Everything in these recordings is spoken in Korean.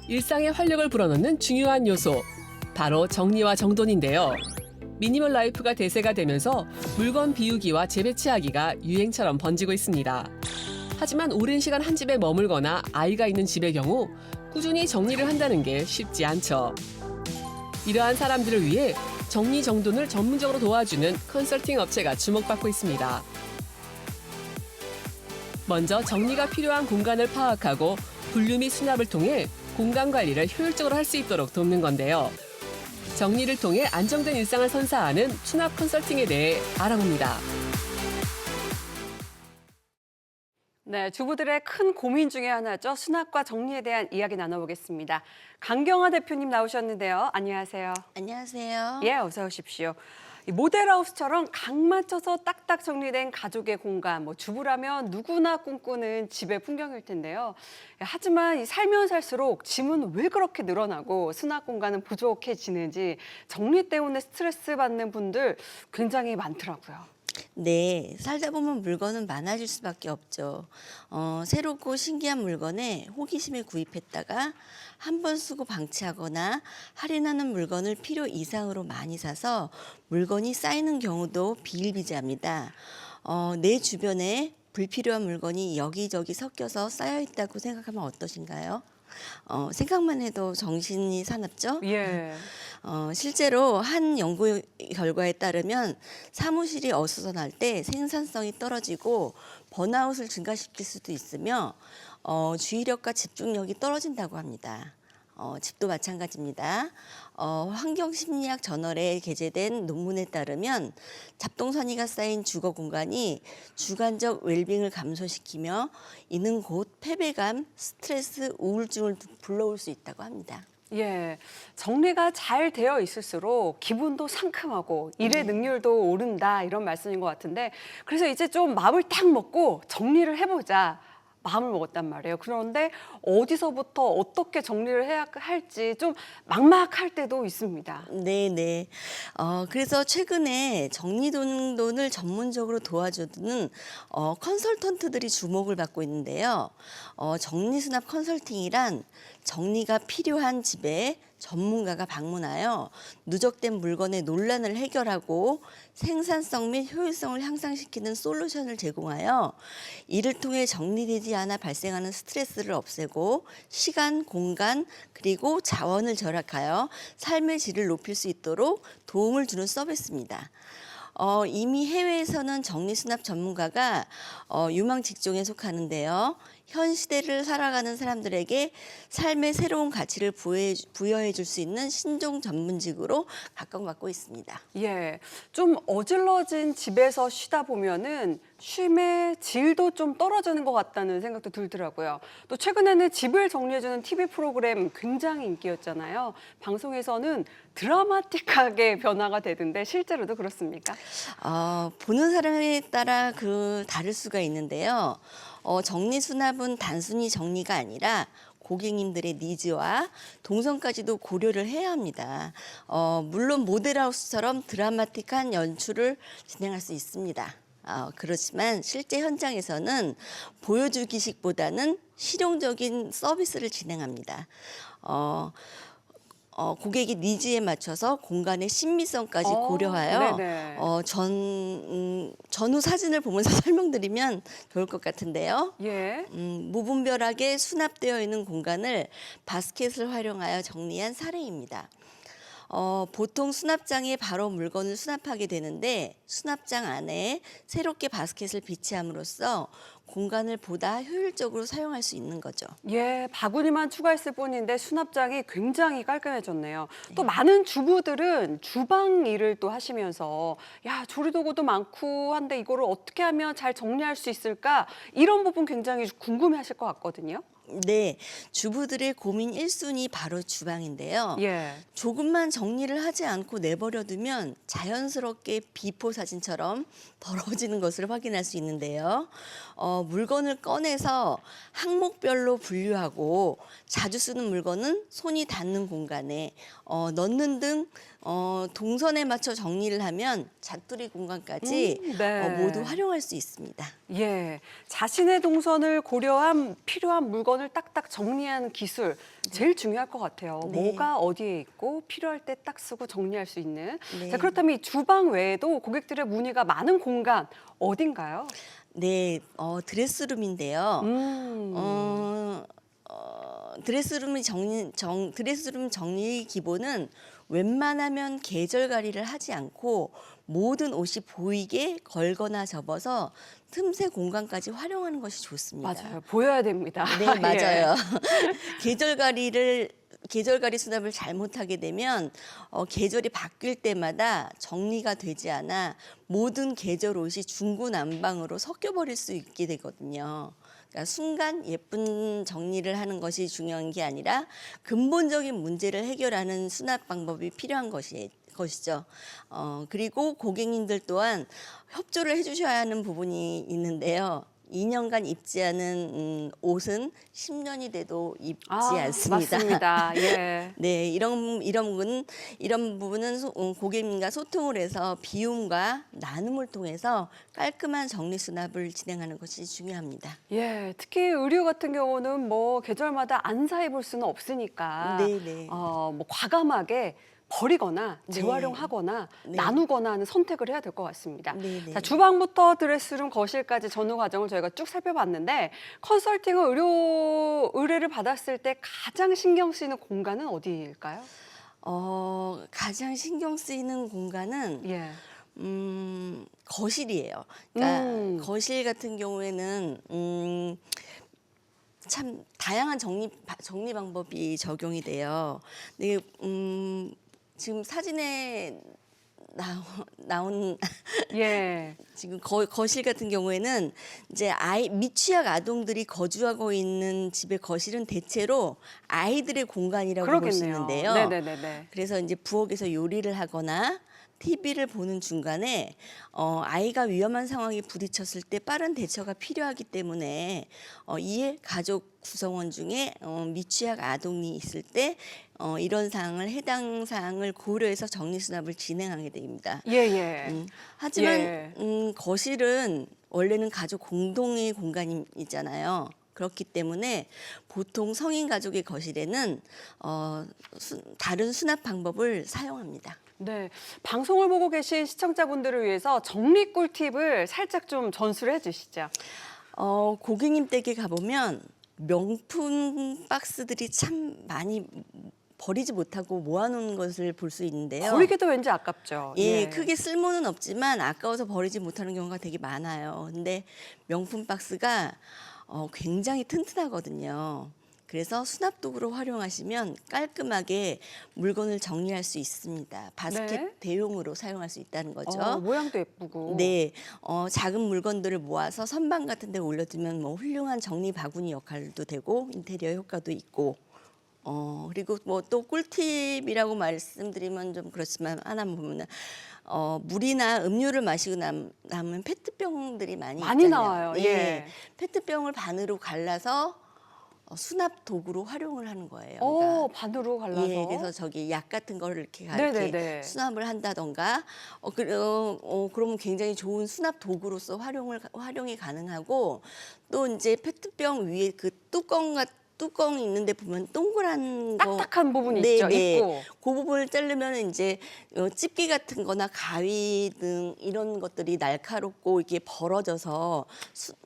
일상의 활력을 불어넣는 중요한 요소, 바로 정리와 정돈인데요. 미니멀 라이프가 대세가 되면서 물건 비우기와 재배치하기가 유행처럼 번지고 있습니다. 하지만 오랜 시간 한 집에 머물거나 아이가 있는 집의 경우 꾸준히 정리를 한다는 게 쉽지 않죠. 이러한 사람들을 위해 정리정돈을 전문적으로 도와주는 컨설팅 업체가 주목받고 있습니다. 먼저 정리가 필요한 공간을 파악하고 분류 및 수납을 통해 공간 관리를 효율적으로 할 수 있도록 돕는 건데요. 정리를 통해 안정된 일상을 선사하는 수납 컨설팅에 대해 알아봅니다. 네, 주부들의 큰 고민 중에 하나죠. 수납과 정리에 대한 이야기 나눠보겠습니다. 강경화 대표님 나오셨는데요. 안녕하세요. 안녕하세요. 예, 어서 오십시오. 이 모델하우스처럼 각 맞춰서 딱딱 정리된 가족의 공간, 주부라면 누구나 꿈꾸는 집의 풍경일 텐데요. 하지만 이 살면 살수록 짐은 왜 그렇게 늘어나고 수납 공간은 부족해지는지 정리 때문에 스트레스 받는 분들 굉장히 많더라고요. 네, 살다 보면 물건은 많아질 수밖에 없죠. 새롭고 신기한 물건에 호기심에 구입했다가 한 번 쓰고 방치하거나 할인하는 물건을 필요 이상으로 많이 사서 물건이 쌓이는 경우도 비일비재합니다. 내 주변에 불필요한 물건이 여기저기 섞여서 쌓여 있다고 생각하면 어떠신가요? 생각만 해도 정신이 사납죠? 예. 실제로 한 연구 결과에 따르면 사무실이 어수선할 때 생산성이 떨어지고 번아웃을 증가시킬 수도 있으며 주의력과 집중력이 떨어진다고 합니다. 집도 마찬가지입니다. 환경심리학 저널에 게재된 논문에 따르면 잡동사니가 쌓인 주거 공간이 주관적 웰빙을 감소시키며 이는 곧 패배감, 스트레스, 우울증을 불러올 수 있다고 합니다. 예, 정리가 잘 되어 있을수록 기분도 상큼하고 일의 능률도 오른다 이런 말씀인 것 같은데 그래서 이제 좀 마음을 딱 먹고 정리를 해보자 마음을 먹었단 말이에요. 그런데 어디서부터 어떻게 정리를 해야 할지 좀 막막할 때도 있습니다. 네네. 그래서 최근에 정리돈을 전문적으로 도와주는 컨설턴트들이 주목을 받고 있는데요. 정리수납 컨설팅이란 정리가 필요한 집에 전문가가 방문하여 누적된 물건의 논란을 해결하고 생산성 및 효율성을 향상시키는 솔루션을 제공하여 이를 통해 정리되지 않아 발생하는 스트레스를 없애고 시간, 공간, 그리고 자원을 절약하여 삶의 질을 높일 수 있도록 도움을 주는 서비스입니다. 이미 해외에서는 정리수납 전문가가 유망 직종에 속하는데요. 현 시대를 살아가는 사람들에게 삶의 새로운 가치를 부여해 줄 수 있는 신종 전문직으로 각광받고 있습니다. 예, 좀 어질러진 집에서 쉬다 보면은 쉼의 질도 좀 떨어지는 것 같다는 생각도 들더라고요. 또 최근에는 집을 정리해주는 TV 프로그램 굉장히 인기였잖아요. 방송에서는 드라마틱하게 변화가 되던데 실제로도 그렇습니까? 보는 사람에 따라 다를 수가 있는데요. 정리수납은 단순히 정리가 아니라 고객님들의 니즈와 동선까지도 고려를 해야 합니다. 물론 모델하우스처럼 드라마틱한 연출을 진행할 수 있습니다. 그렇지만 실제 현장에서는 보여주기식보다는 실용적인 서비스를 진행합니다. 고객의 니즈에 맞춰서 공간의 신미성까지 고려하여 네네. 전후 사진을 보면서 설명드리면 좋을 것 같은데요. 예. 무분별하게 수납되어 있는 공간을 바스켓을 활용하여 정리한 사례입니다. 보통 수납장에 바로 물건을 수납하게 되는데 수납장 안에 새롭게 바스켓을 비치함으로써 공간을 보다 효율적으로 사용할 수 있는 거죠. 예, 바구니만 추가했을 뿐인데 수납장이 굉장히 깔끔해졌네요. 또 많은 주부들은 주방 일을 또 하시면서 야, 조리도구도 많고 한데 이거를 어떻게 하면 잘 정리할 수 있을까? 이런 부분 굉장히 궁금해하실 것 같거든요. 네, 주부들의 고민 1순위 바로 주방인데요. 예. 조금만 정리를 하지 않고 내버려두면 자연스럽게 비포 사진처럼 더러워지는 것을 확인할 수 있는데요. 물건을 꺼내서 항목별로 분류하고 자주 쓰는 물건은 손이 닿는 공간에 넣는 등 동선에 맞춰 정리를 하면 자투리 공간까지 네. 모두 활용할 수 있습니다. 예, 자신의 동선을 고려한 필요한 물건 물건을 딱딱 정리하는 기술 제일 중요할 것 같아요. 네. 뭐가 어디에 있고 필요할 때 딱 쓰고 정리할 수 있는. 네. 자, 그렇다면 이 주방 외에도 고객들의 문의가 많은 공간 어딘가요? 네, 드레스룸인데요. 음. 드레스룸 정리 기본은 웬만하면 계절 가리를 하지 않고 모든 옷이 보이게 걸거나 접어서 틈새 공간까지 활용하는 것이 좋습니다. 맞아요. 보여야 됩니다. 네, 예. 맞아요. 계절 가리 수납을 잘못하게 되면 계절이 바뀔 때마다 정리가 되지 않아 모든 계절 옷이 중구난방으로 섞여버릴 수 있게 되거든요. 그러니까 순간 예쁜 정리를 하는 것이 중요한 게 아니라 근본적인 문제를 해결하는 수납 방법이 필요한 것이죠. 그리고 고객님들 또한 협조를 해주셔야 하는 부분이 있는데요. 2년간 입지 않은 옷은 10년이 돼도 입지 않습니다. 맞습니다. 예. 네, 이런 부분은 고객님과 소통을 해서 비움과 나눔을 통해서 깔끔한 정리 수납을 진행하는 것이 중요합니다. 예, 특히 의류 같은 경우는 뭐 계절마다 안 사 입을 수는 없으니까 네. 뭐 과감하게 버리거나 네. 재활용하거나 네. 나누거나 하는 선택을 해야 될 것 같습니다. 네. 자, 주방부터 드레스룸, 거실까지 전후 과정을 저희가 쭉 살펴봤는데 컨설팅은 의뢰를 받았을 때 가장 신경 쓰이는 공간은 어디일까요? 가장 신경 쓰이는 공간은 예. 거실이에요. 그러니까 음. 거실 같은 경우에는 참 다양한 정리 방법이 적용이 돼요. 근데 지금 사진에 나온 예. 지금 거실 같은 경우에는 이제 미취학 아동들이 거주하고 있는 집의 거실은 대체로 아이들의 공간이라고 볼 수 그러겠네요. 있는데요. 네네네네. 그래서 이제 부엌에서 요리를 하거나 TV를 보는 중간에 아이가 위험한 상황에 부딪혔을 때 빠른 대처가 필요하기 때문에 이에 가족 구성원 중에 미취학 아동이 있을 때 이런 해당 사항을 고려해서 정리 수납을 진행하게 됩니다. 예. 하지만 예. 거실은 원래는 가족 공동의 공간이잖아요. 그렇기 때문에 보통 성인 가족의 거실에는 다른 수납 방법을 사용합니다. 네, 방송을 보고 계신 시청자분들을 위해서 정리 꿀팁을 살짝 좀 전수를 해주시죠. 고객님 댁에 가보면 명품 박스들이 참 많이 버리지 못하고 모아놓은 것을 볼 수 있는데요. 버리기도 왠지 아깝죠. 예, 크게 쓸모는 없지만 아까워서 버리지 못하는 경우가 되게 많아요. 근데 명품 박스가 굉장히 튼튼하거든요. 그래서 수납 도구로 활용하시면 깔끔하게 물건을 정리할 수 있습니다. 바스켓 네. 대용으로 사용할 수 있다는 거죠. 모양도 예쁘고. 네, 작은 물건들을 모아서 선반 같은 데 올려두면 뭐 훌륭한 정리 바구니 역할도 되고 인테리어 효과도 있고 그리고 뭐 또 꿀팁이라고 말씀드리면 좀 그렇지만 하나 보면은 물이나 음료를 마시고 남은 페트병들이 많이 있잖아요. 나와요. 예. 페트병을 반으로 갈라서 수납 도구로 활용을 하는 거예요. 그러니까 반으로 갈라서. 예, 그래서 저기 약 같은 거를 이렇게 네네네. 수납을 한다던가, 그러면 굉장히 좋은 수납 도구로서 활용이 가능하고, 또 이제 페트병 위에 그 뚜껑이 있는데 보면 동그란 거, 딱딱한 부분이 있죠. 있고. 그 부분을 자르면 이제 집게 같은 거나 가위 등 이런 것들이 날카롭고 이게 벌어져서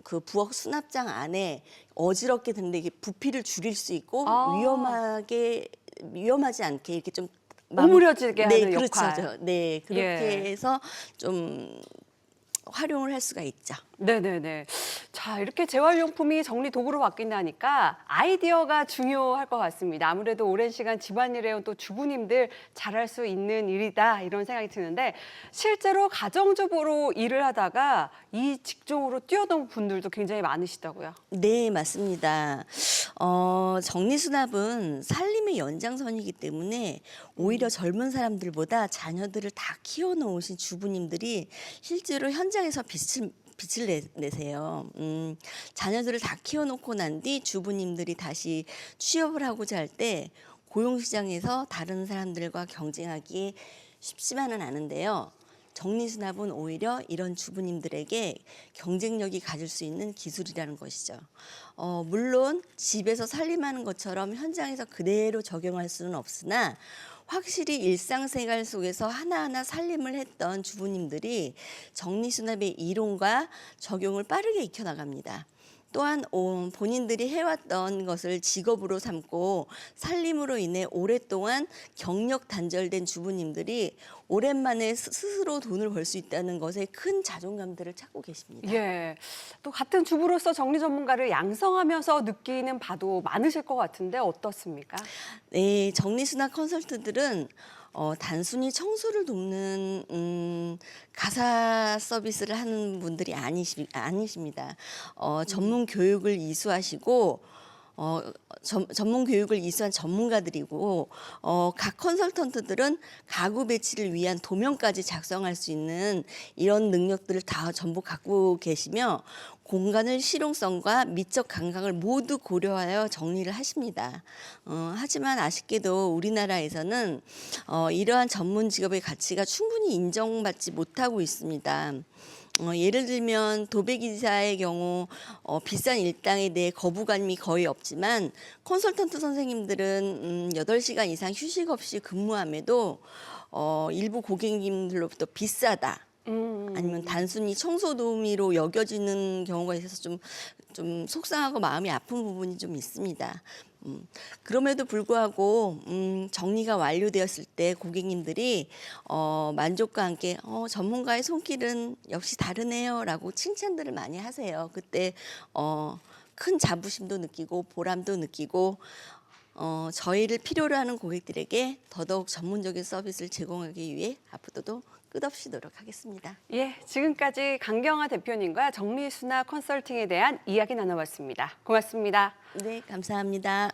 그 부엌 수납장 안에 어지럽게 되는데 이게 부피를 줄일 수 있고 위험하지 않게 이렇게 좀 오므려지게 하는 그렇죠. 역할. 네, 그렇게 예. 해서 좀 활용을 할 수가 있죠. 네네네. 자, 이렇게 재활용품이 정리 도구로 바뀐다니까 아이디어가 중요할 것 같습니다. 아무래도 오랜 시간 집안일 해온 또 주부님들 잘할 수 있는 일이다 이런 생각이 드는데 실제로 가정주부로 일을 하다가 이 직종으로 뛰어든 분들도 굉장히 많으시다고요. 네, 맞습니다. 정리수납은 살림의 연장선이기 때문에 오히려 젊은 사람들보다 자녀들을 다 키워놓으신 주부님들이 실제로 현장에서 빛을 내세요. 자녀들을 다 키워놓고 난 뒤 주부님들이 다시 취업을 하고자 할 때 고용시장에서 다른 사람들과 경쟁하기 쉽지만은 않은데요. 정리수납은 오히려 이런 주부님들에게 경쟁력이 가질 수 있는 기술이라는 것이죠. 물론 집에서 살림하는 것처럼 현장에서 그대로 적용할 수는 없으나 확실히 일상생활 속에서 하나하나 살림을 했던 주부님들이 정리수납의 이론과 적용을 빠르게 익혀나갑니다. 또한 본인들이 해왔던 것을 직업으로 삼고 살림으로 인해 오랫동안 경력 단절된 주부님들이 오랜만에 스스로 돈을 벌 수 있다는 것에 큰 자존감들을 찾고 계십니다. 예. 또 같은 주부로서 정리 전문가를 양성하면서 느끼는 바도 많으실 것 같은데 어떻습니까? 네, 정리수납 컨설턴트들은 단순히 청소를 돕는 가사 서비스를 하는 분들이 아니십니다. 전문 교육을 이수하시고 전문 교육을 이수한 전문가들이고 각 컨설턴트들은 가구 배치를 위한 도면까지 작성할 수 있는 이런 능력들을 다 전부 갖고 계시며 공간의 실용성과 미적 감각을 모두 고려하여 정리를 하십니다. 하지만 아쉽게도 우리나라에서는 이러한 전문 직업의 가치가 충분히 인정받지 못하고 있습니다. 예를 들면 도배기사의 경우 비싼 일당에 대해 거부감이 거의 없지만 컨설턴트 선생님들은 8시간 이상 휴식 없이 근무함에도 일부 고객님들로부터 비싸다. 아니면 단순히 청소 도우미로 여겨지는 경우가 있어서 좀 속상하고 마음이 아픈 부분이 좀 있습니다. 그럼에도 불구하고 정리가 완료되었을 때 고객님들이 만족과 함께 전문가의 손길은 역시 다르네요라고 칭찬들을 많이 하세요. 그때 큰 자부심도 느끼고 보람도 느끼고 저희를 필요로 하는 고객들에게 더더욱 전문적인 서비스를 제공하기 위해 앞으로도 끝없이 노력하겠습니다. 예, 지금까지 강경화 대표님과 정리수납 컨설팅에 대한 이야기 나눠봤습니다. 고맙습니다. 네, 감사합니다.